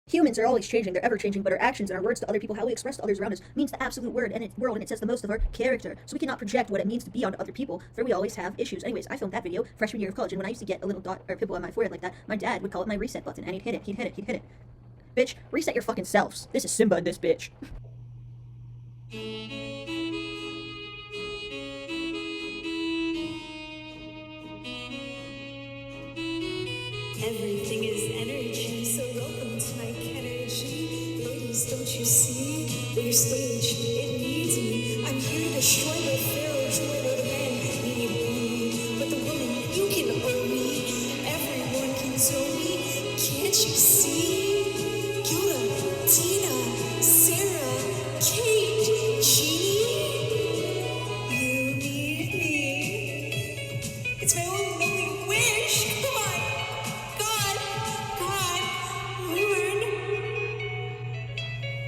Humans are always changing, they're ever changing, but our actions and our words to other people, how we express to others around us, means the absolute world, and it says the most of our character. So we cannot project what it means to be onto other people, for we always have issues. Anyways, I filmed that video freshman year of college, and when I used to get a little dot or pimple on my forehead like that, my dad would call it my reset button, and he'd hit it. Bitch, reset your fucking selves. This is Simba and this bitch. Everything is energy, so welcome to my energy. Ladies, don't you see? Your stage, it needs me. I'm here to destroy the pharaoh, joy the men need me. But the woman, you can own me. Everyone can own me. Can't you see? Yoda, Tina, Sarah, Kate, Jeannie. You need me. It's my own lonely wish. Come on.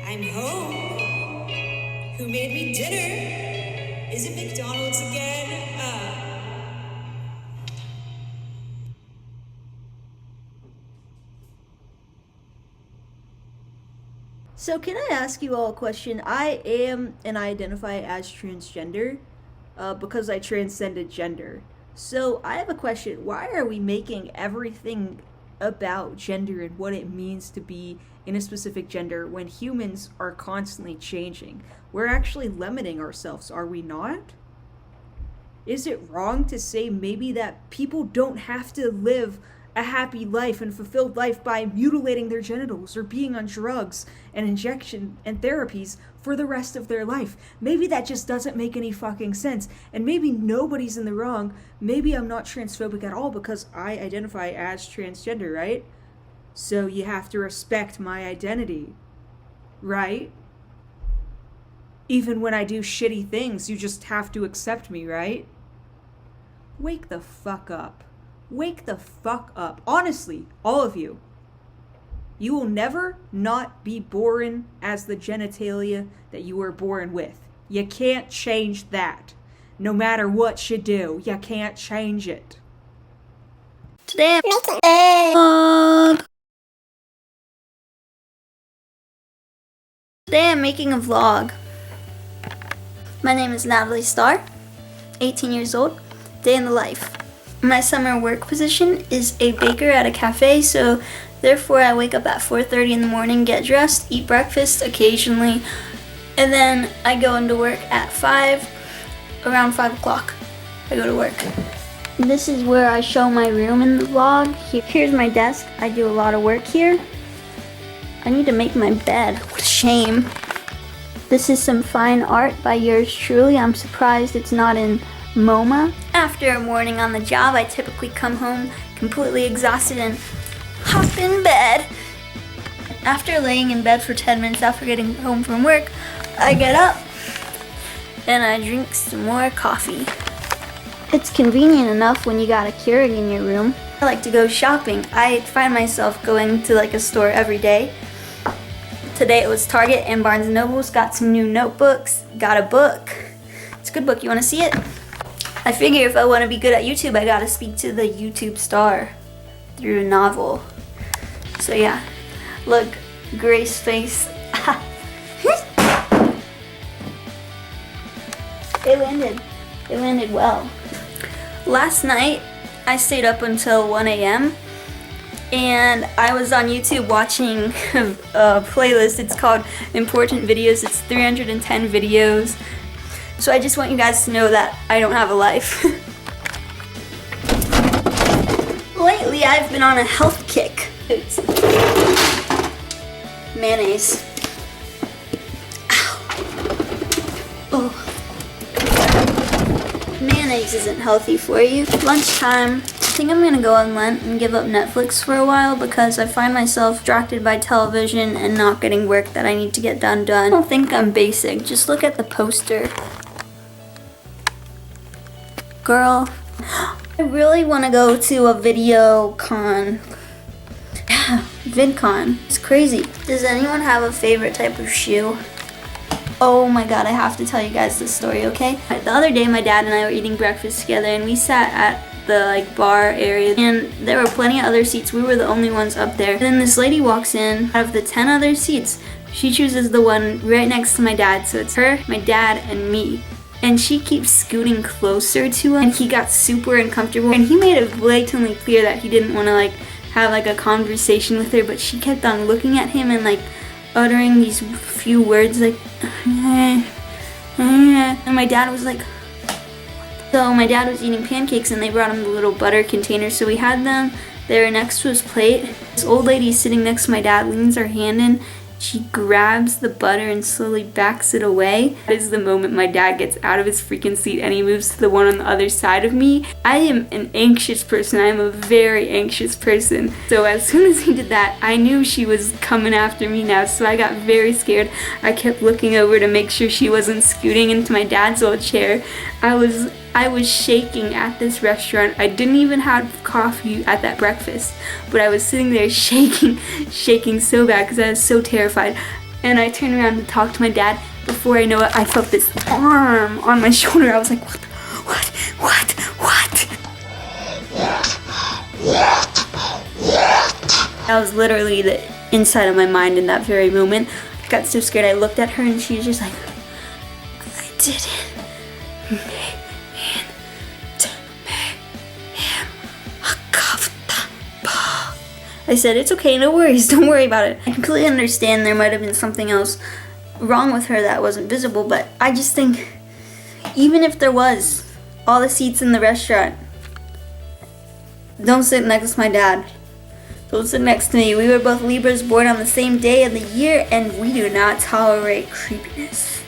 I'm home. Who made me dinner? Is it McDonald's again? So can I ask you all a question? I am and I identify as transgender because I transcended gender. So I have a question. Why are we making everything about gender and what it means to be in a specific gender when humans are constantly changing? We're actually limiting ourselves, are we not? Is it wrong to say maybe that people don't have to live a happy life and fulfilled life by mutilating their genitals or being on drugs and injection and therapies for the rest of their life? Maybe that just doesn't make any fucking sense, and maybe nobody's in the wrong. Maybe I'm not transphobic at all because I identify as transgender, right? So you have to respect my identity, right? Even when I do shitty things, you just have to accept me, right? Wake the fuck up. Wake the fuck up. Honestly, all of you. You will never not be born as the genitalia that you were born with. You can't change that. No matter what you do, you can't change it. Today I'm making a vlog. My name is Natalie Starr, 18 years old, day in the life. My summer work position is a baker at a cafe, so therefore I wake up at 4:30 in the morning, get dressed, eat breakfast occasionally, and then I go into work at around 5 o'clock. I go to work. This is where I show my room in the vlog. Here's my desk. I do a lot of work here. I need to make my bed. What a shame. This is some fine art by yours truly. I'm surprised it's not in MoMA. After a morning on the job, I typically come home completely exhausted and hop in bed. After laying in bed for 10 minutes after getting home from work, I get up and I drink some more coffee. It's convenient enough when you got a Keurig in your room. I like to go shopping. I find myself going to like a store every day. Today it was Target and Barnes & Noble's. Got some new notebooks, got a book. It's a good book, you wanna see it? I figure if I want to be good at YouTube, I gotta speak to the YouTube star through a novel. So yeah, look, Grace face. It landed well. Last night, I stayed up until 1 a.m. and I was on YouTube watching a playlist. It's called Important Videos. It's 310 videos. So I just want you guys to know that I don't have a life. Lately, I've been on a health kick. Oops. Mayonnaise. Ow. Oh. Mayonnaise isn't healthy for you. Lunchtime. I think I'm gonna go on Lent and give up Netflix for a while because I find myself distracted by television and not getting work that I need to get done. I don't think I'm basic. Just look at the poster. Girl, I really want to go to a video con. VidCon. It's crazy. Does anyone have a favorite type of shoe? Oh my god, I have to tell you guys this story, okay? The other day my dad and I were eating breakfast together and we sat at the like bar area, and there were plenty of other seats. We were the only ones up there. And then this lady walks in. Out of the 10 other seats, she chooses the one right next to my dad. So it's her, my dad, and me. And she keeps scooting closer to him, and he got super uncomfortable. And he made it blatantly clear that he didn't want to like have like a conversation with her, but she kept on looking at him and like uttering these few words like and my dad was like, so my dad was eating pancakes and they brought him the little butter containers, so we had them there next to his plate. This old lady sitting next to my dad leans her hand in. She grabs the butter and slowly backs it away. That is the moment my dad gets out of his freaking seat and he moves to the one on the other side of me. I am an anxious person. I am a very anxious person. So as soon as he did that, I knew she was coming after me now, so I got very scared. I kept looking over to make sure she wasn't scooting into my dad's old chair. I was shaking at this restaurant. I didn't even have coffee at that breakfast, but I was sitting there shaking so bad because I was so terrified. And I turned around to talk to my dad. Before I know it, I felt this arm on my shoulder. I was like, what? That was literally the inside of my mind in that very moment. I got so scared. I looked at her and she was just like, I didn't mean to make him uncomfortable. I said, it's okay, no worries, don't worry about it. I completely understand there might have been something else wrong with her that wasn't visible, but I just think, even if there was, all the seats in the restaurant, don't sit next to my dad. Don't sit next to me. We were both Libras, born on the same day of the year, and we do not tolerate creepiness.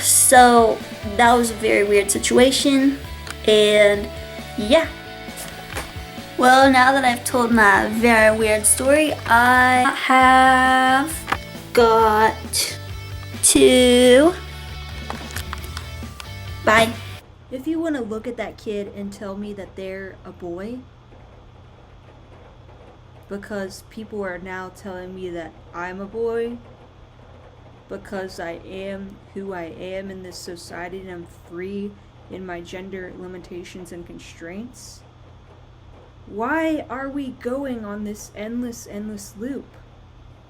So that was a very weird situation, and yeah. Well, now that I've told my very weird story, I have got to bye. If you want to look at that kid and tell me that they're a boy, because people are now telling me that I'm a boy, because I am who I am in this society and I'm free in my gender limitations and constraints, why are we going on this endless loop?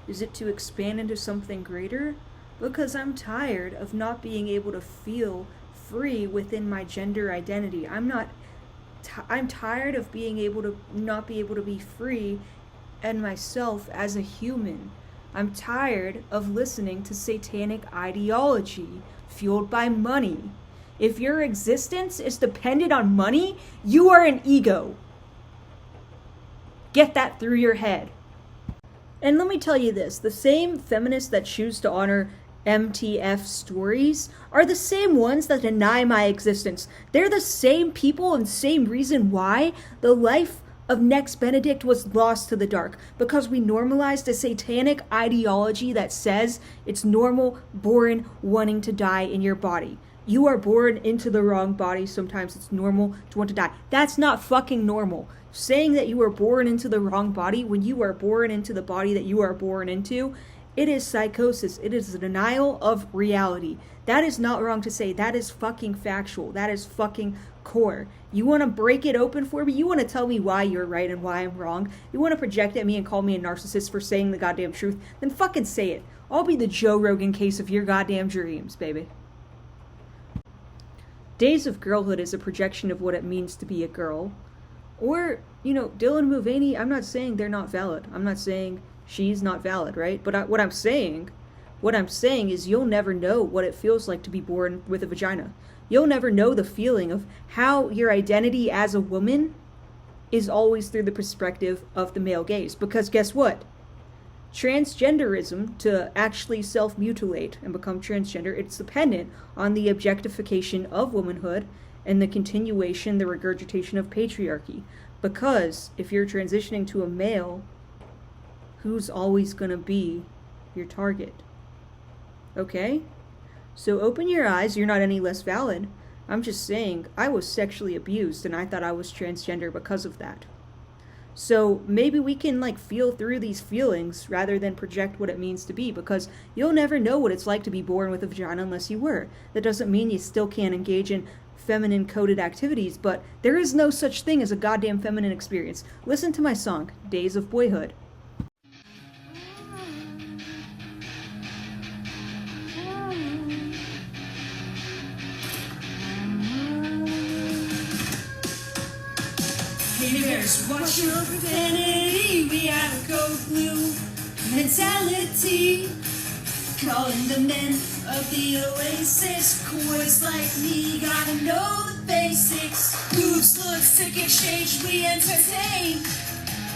Is it to expand into something greater? Because I'm tired of not being able to feel free within my gender identity. I'm tired of being able to not be able to be free and myself as a human. I'm tired of listening to satanic ideology fueled by money. If your existence is dependent on money, you are an ego. Get that through your head. And let me tell you this, the same feminists that choose to honor MTF stories are the same ones that deny my existence. They're the same people and same reason why the life of Next Benedict was lost to the dark, because we normalized a satanic ideology that says it's normal, born, wanting to die in your body. You are born into the wrong body, sometimes it's normal to want to die. That's not fucking normal. Saying that you were born into the wrong body when you are born into the body that you are born into, it is psychosis. It is a denial of reality. That is not wrong to say. That is fucking factual. That is fucking core. You want to break it open for me? You want to tell me why you're right and why I'm wrong? You want to project at me and call me a narcissist for saying the goddamn truth? Then fucking say it. I'll be the Joe Rogan case of your goddamn dreams, baby. Days of Girlhood is a projection of what it means to be a girl. Or, Dylan Mulvaney, I'm not saying they're not valid. I'm not saying she's not valid, right? But what I'm saying is you'll never know what it feels like to be born with a vagina. You'll never know the feeling of how your identity as a woman is always through the perspective of the male gaze. Because guess what? Transgenderism, to actually self-mutilate and become transgender, it's dependent on the objectification of womanhood and the continuation, the regurgitation of patriarchy. Because if you're transitioning to a male, who's always going to be your target? Okay? So open your eyes, you're not any less valid. I'm just saying, I was sexually abused and I thought I was transgender because of that. So maybe we can feel through these feelings rather than project what it means to be, because you'll never know what it's like to be born with a vagina unless you were. That doesn't mean you still can't engage in feminine coded activities, but there is no such thing as a goddamn feminine experience. Listen to my song, Days of Boyhood. Haters, watch your profanity. We have a code blue mentality. Calling the men of the Oasis. Coys like me gotta know the basics. Boobs, looks, tick exchange, we entertain.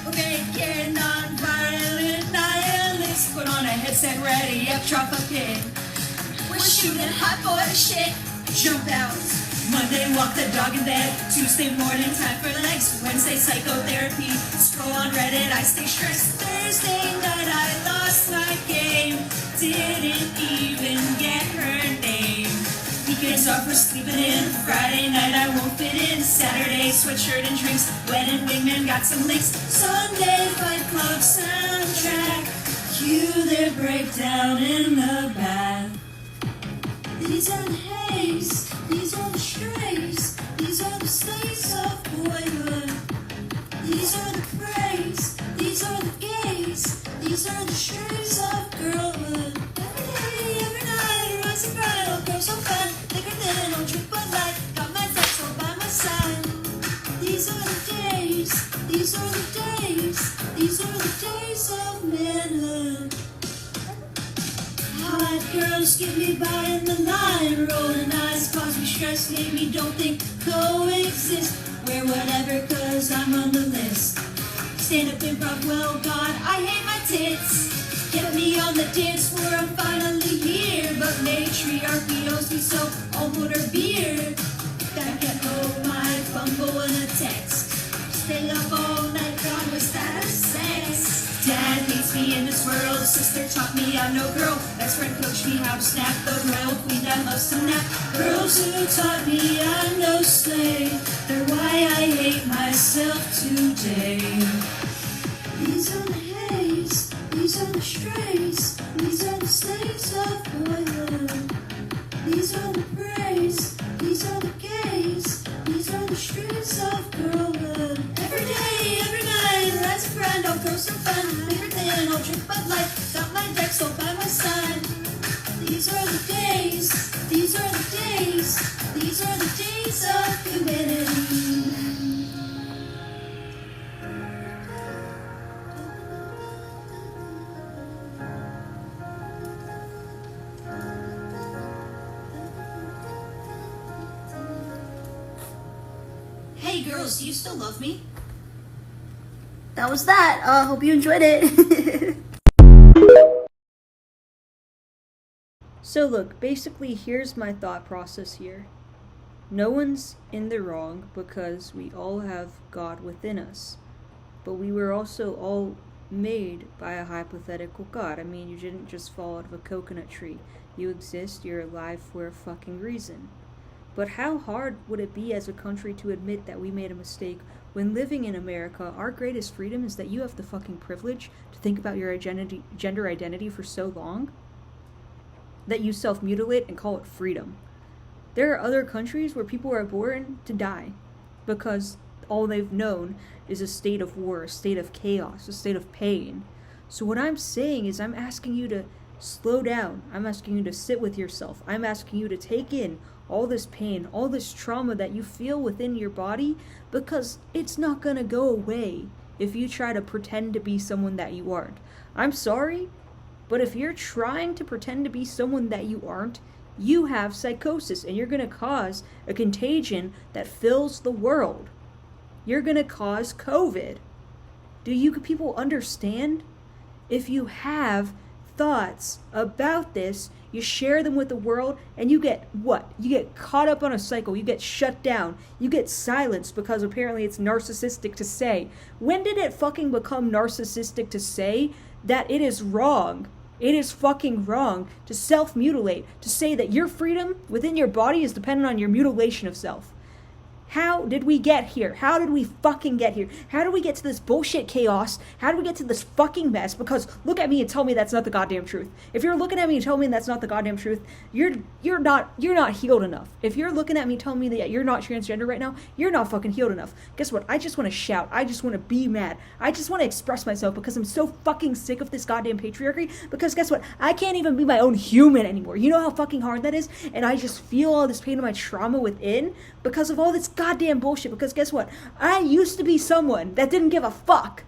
Okay, get non-violent nihilists. Put on a headset, ready up, drop a pin. We're shooting hot boy shit. Jump out. Monday, walk the dog in bed. Tuesday morning, time for legs. Wednesday, psychotherapy. Scroll on Reddit, I stay stressed. Thursday night, I lost my game. Didn't even get her name. Weekends are for sleeping in. Friday night, I won't fit in. Saturday, sweatshirt and drinks. Wedding wingman, got some links. Sunday, Fight Club soundtrack. Cue their breakdown in the bath. These are the haze, these are the strays, these are the slaves of boyhood. These are the praise, these are the gays, these are the strays of girlhood. Every day, every night, rise and grind, oh girl so fun, thicker than old drink Bud Light, got my flex all by my side. These are the days, these are the days, these are the days of manhood. Hot girls get me by in the line. Rolling eyes cause me stress, make me don't think coexist. Wear whatever cause I'm on the list. Stand up improv, well God, I hate my tits. Get me on the dance floor, I'm finally here. But matriarchy owes me so I'll order beer. Back at home I fumble in a text. Stay up all night, God, was that a sex? Dad hates me in this world. Sister taught me I'm no girl. Best friend coached me how to snap. The royal queen that loves to nap. Girls who taught me I'm no slave. They're why I hate myself today. These are the haze. These are the strays. These are the slaves of boyhood. These are the praise. These are the gays. These are the streets of girlhood. Every day, every night, rise a grind, all girls so fun. Bigger than I'll drink Bud Light, got my deck so by my side. These are the days, these are the days, these are the days of humanity. Hey girls, do you still love me? That was that. Hope you enjoyed it. So look, basically here's my thought process here. No one's in the wrong because we all have God within us. But we were also all made by a hypothetical God. I mean, you didn't just fall out of a coconut tree. You exist, you're alive for a fucking reason. But how hard would it be as a country to admit that we made a mistake when living in America, our greatest freedom is that you have the fucking privilege to think about your gender identity for so long that you self-mutilate and call it freedom. There are other countries where people are born to die because all they've known is a state of war, a state of chaos, a state of pain. So what I'm saying is I'm asking you to slow down. I'm asking you to sit with yourself. I'm asking you to take in all this pain, all this trauma that you feel within your body, because it's not gonna go away if you try to pretend to be someone that you aren't. I'm sorry, but if you're trying to pretend to be someone that you aren't, you have psychosis and you're gonna cause a contagion that fills the world. You're gonna cause COVID. Do you people understand? If you have thoughts about this, you share them with the world, and you get what? You get caught up on a cycle. You get shut down. You get silenced because apparently it's narcissistic to say. When did it fucking become narcissistic to say that it is wrong? It is fucking wrong to self-mutilate, to say that your freedom within your body is dependent on your mutilation of self. How did we get here? How did we fucking get here? How did we get to this bullshit chaos? How did we get to this fucking mess? Because look at me and tell me that's not the goddamn truth. If you're looking at me and telling me that's not the goddamn truth, you're not healed enough. If you're looking at me telling me that you're not transgender right now, you're not fucking healed enough. Guess what? I just want to shout. I just want to be mad. I just want to express myself because I'm so fucking sick of this goddamn patriarchy. Because guess what? I can't even be my own human anymore. You know how fucking hard that is? And I just feel all this pain and my trauma within because of all this goddamn bullshit. Because guess what? I used to be someone that didn't give a fuck.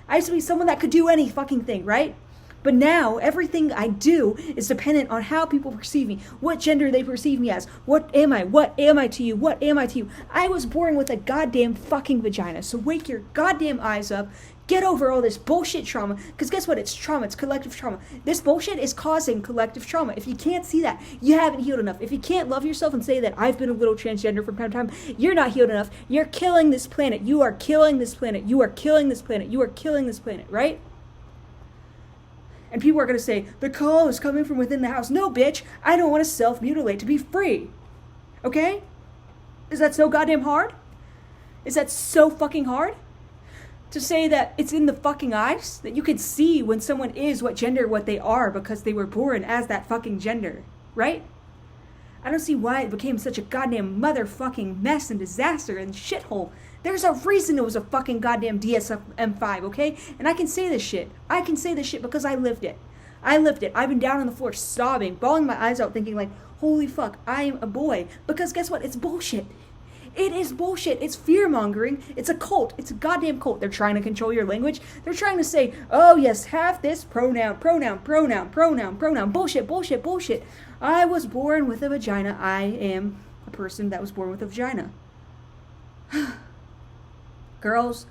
I used to be someone that could do any fucking thing, right? But now everything I do is dependent on how people perceive me, what gender they perceive me as. What am I? What am I to you? What am I to you? I was born with a goddamn fucking vagina. So wake your goddamn eyes up. Get over all this bullshit trauma. Because guess what? It's trauma. It's collective trauma. This bullshit is causing collective trauma. If you can't see that, you haven't healed enough. If you can't love yourself and say that I've been a little transgender from time to time, you're not healed enough. You're killing this planet. You are killing this planet. You are killing this planet. You are killing this planet, right? And people are going to say, the call is coming from within the house. No, bitch. I don't want to self-mutilate to be free. Okay? Is that so goddamn hard? Is that so fucking hard? To say that it's in the fucking eyes? That you can see when someone is what gender what they are because they were born as that fucking gender. Right? I don't see why it became such a goddamn motherfucking mess and disaster and shithole. There's a reason it was a fucking goddamn DSM-5, okay? And I can say this shit. I can say this shit because I lived it. I lived it. I've been down on the floor sobbing, bawling my eyes out, thinking like, holy fuck, I am a boy. Because guess what? It's bullshit. It is bullshit. It's fear-mongering. It's a cult. It's a goddamn cult. They're trying to control your language. They're trying to say, oh yes, have this pronoun. Bullshit, bullshit, bullshit. I was born with a vagina. I am a person that was born with a vagina. Girls,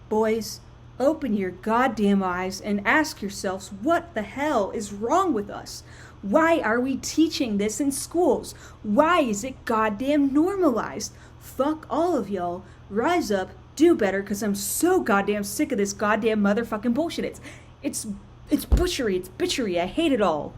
boys, open your goddamn eyes and ask yourselves what the hell is wrong with us? Why are we teaching this in schools? Why is it goddamn normalized? Fuck all of y'all. Rise up, do better, because I'm so goddamn sick of this goddamn motherfucking bullshit. It's butchery, it's bitchery. I hate it all.